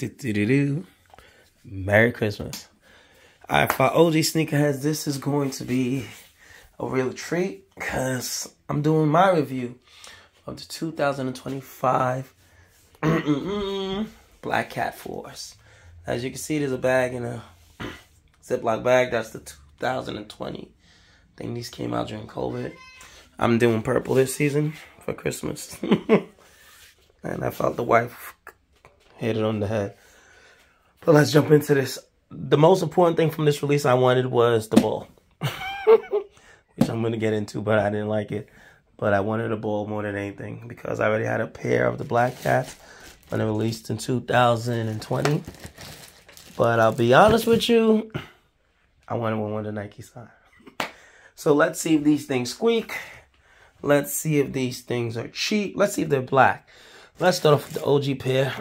Do-do-do-do. Merry Christmas. Alright, for OG sneakerheads, this is going to be a real treat because I'm doing my review of the 2025 Black Cat 4's. As you can see, there's a bag in a Ziploc bag. That's the 2020. I think these came out during COVID. I'm doing purple this season for Christmas. And I felt the wife hit it on the head. But let's jump into this. The most important thing from this release I wanted was the ball. Which I'm going to get into, but I didn't like it. But I wanted a ball more than anything because I already had a pair of the Black Cats when it released in 2020. But I'll be honest with you, I wanted one with a Nike sign. So let's see if these things squeak. Let's see if these things are cheap. Let's see if they're black. Let's start off with the OG pair.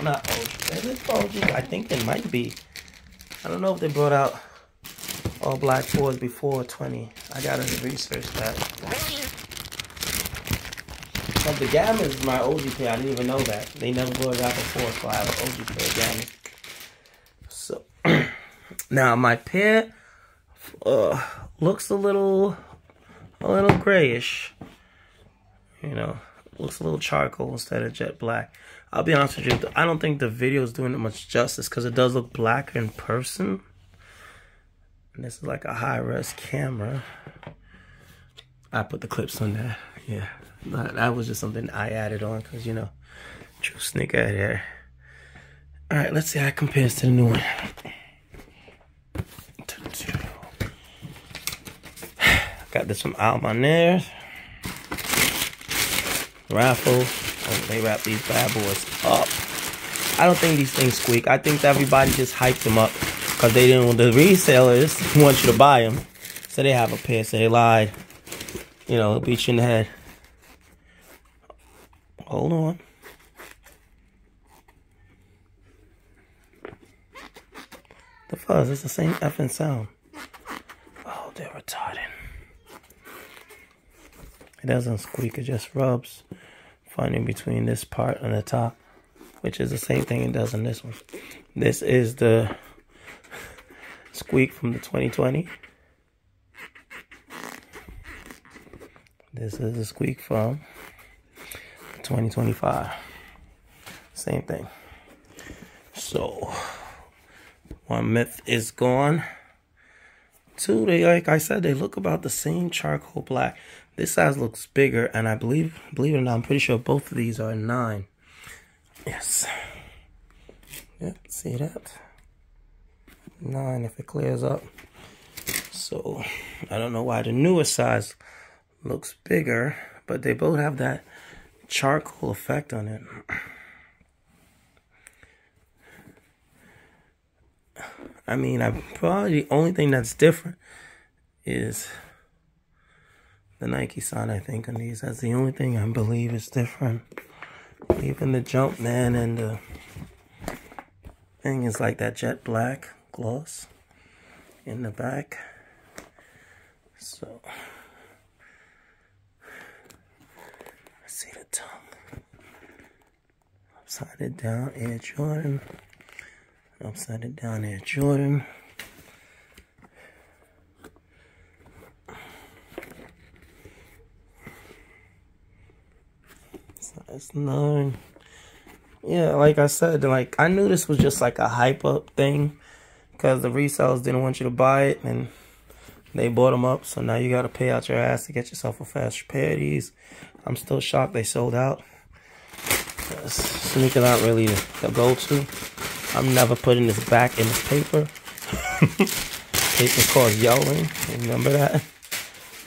Not OG. Is it OG? I think it might be. I don't know if they brought out all black 4's before 20. I gotta research that. But the Gamma is my OG pair. I didn't even know that. They never brought it out before, so I have an OG pair of Gamma. So now my pair looks a little grayish. You know, looks a little charcoal instead of jet black. I'll be honest with you, I don't think the video is doing it much justice because it does look blacker in person. And this is like a high-res camera. I put the clips on there. Yeah, that was just something I added on because, you know, true sneakerhead here. All right, let's see how it compares to the new one. Got this from Almaner. Raffle. Oh, they wrap these bad boys up. I don't think these things squeak. I think everybody just hyped them up because they didn't want the resellers want you to buy them. So they have a pair, so they lied. You know, it'll beat you in the head. Hold on. The fuzz, it's the same effing sound. Oh, they're retarded. It doesn't squeak, it just rubs. Finding between this part and the top, which is the same thing it does in this one. This is the squeak from the 2020. This is the squeak from 2025. Same thing. So, one myth is gone. Two, they, like I said, they look about the same charcoal black. This size looks bigger, and I believe it or not, I'm pretty sure both of these are 9. Yes. Yep, see that? 9 if it clears up. So, I don't know why the newer size looks bigger, but they both have that charcoal effect on it. I mean, probably the only thing that's different is the Nike sign, I think, on these. That's the only thing I believe is different. Even the Jumpman and the thing is like that jet black gloss in the back. So, let's see the tongue. Upside it down, Air Jordan. Upside it down, Air Jordan. Size 9. Yeah, like I said, like I knew this was just like a hype up thing because the resellers didn't want you to buy it and they bought them up. So now you got to pay out your ass to get yourself a fast pair of these. I'm still shocked they sold out. Sneakers aren't really the go-to. I'm never putting this back in the paper. Paper caused yelling. Remember that?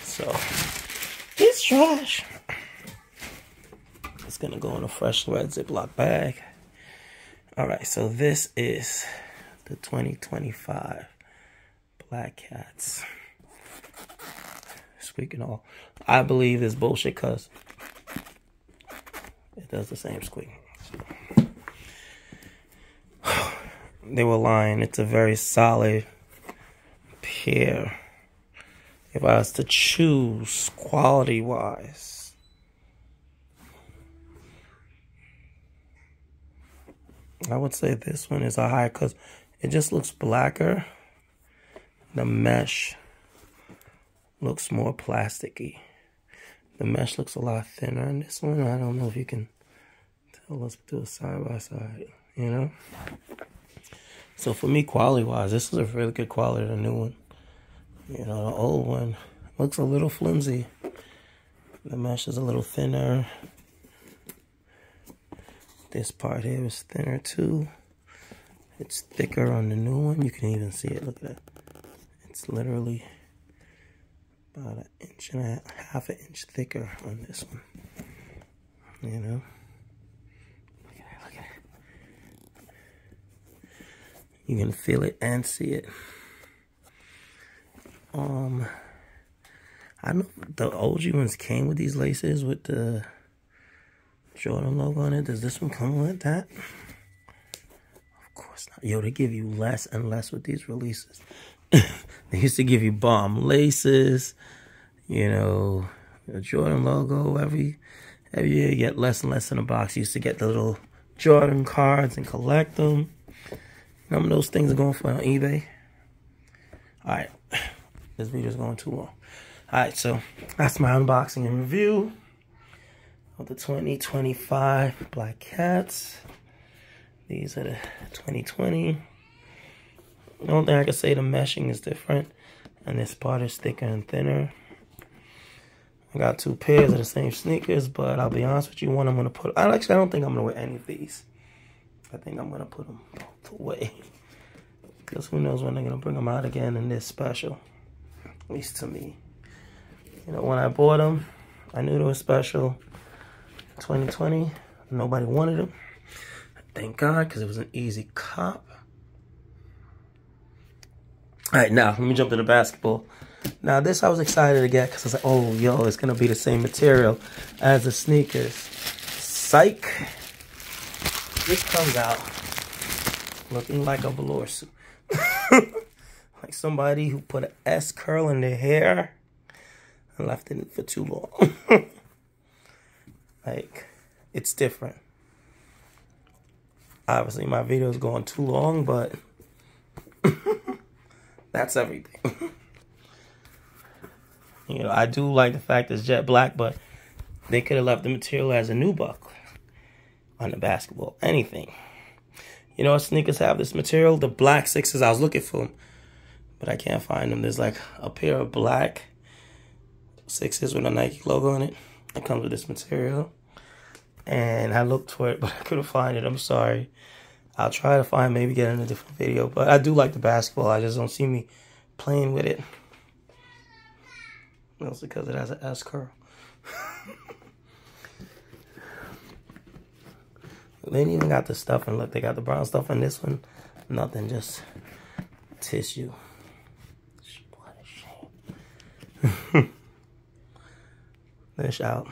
So, it's trash. It's gonna go in a fresh red Ziploc bag. Alright, so this is the 2025 Black Cats. Squeaking all. I believe this bullshit because it does the same squeak. So. They were lying. It's a very solid pair. if I was to choose quality-wise, I would say this one is a high because it just looks blacker. The mesh looks more plasticky. The mesh looks a lot thinner on this one. I don't know if you can tell. Let's do it side by side, you know? So for me, quality-wise, this is a really good quality, the new one. You know, the old one looks a little flimsy. The mesh is a little thinner. This part here is thinner too. It's thicker on the new one. You can even see it. Look at that. It's literally about an inch and a half an inch thicker on this one. You know? Look at that, look at it. You can feel it and see it. I know the OG ones came with these laces with the Jordan logo on it. Does this one come with that? Of course not. Yo, they give you less and less with these releases. They used to give you bomb laces, you know, the Jordan logo. Every year you get less and less in the box. You used to get the little Jordan cards and collect them. None of those things are going for on eBay. All right, this video is going too long. All right, so that's my unboxing and review of the 2025 Black Cats. These are the 2020. The only thing I can say, the meshing is different, and this part is thicker and thinner. I got two pairs of the same sneakers, but I'll be honest with you, one I'm going to put... Actually, I don't think I'm going to wear any of these. I think I'm going to put them both away. Because who knows when they're going to bring them out again in this special. At least to me. You know, when I bought them, I knew they were special. 2020, nobody wanted them. Thank God, because it was an easy cop. All right, now, let me jump to the basketball. Now, this I was excited to get because I was like, oh, yo, it's going to be the same material as the sneakers. Psych. This comes out looking like a velour suit. Like somebody who put an S curl in their hair and left it for too long. Like, it's different. Obviously, my video is going too long, but that's everything. You know, I do like the fact it's jet black, but they could have left the material as a nubuck on the basketball. Anything. You know what sneakers have this material? The black sixes, I was looking for them, but I can't find them. There's like a pair of black sixes with a Nike logo on it. It comes with this material. And I looked for it, but I couldn't find it. I'm sorry. I'll try to find, maybe get in a different video. But I do like the basketball. I just don't see me playing with it. Mostly because it has an S curl. They ain't even got the stuff, and look, they got the brown stuff in this one. Nothing, just tissue. What a shame. Finish out.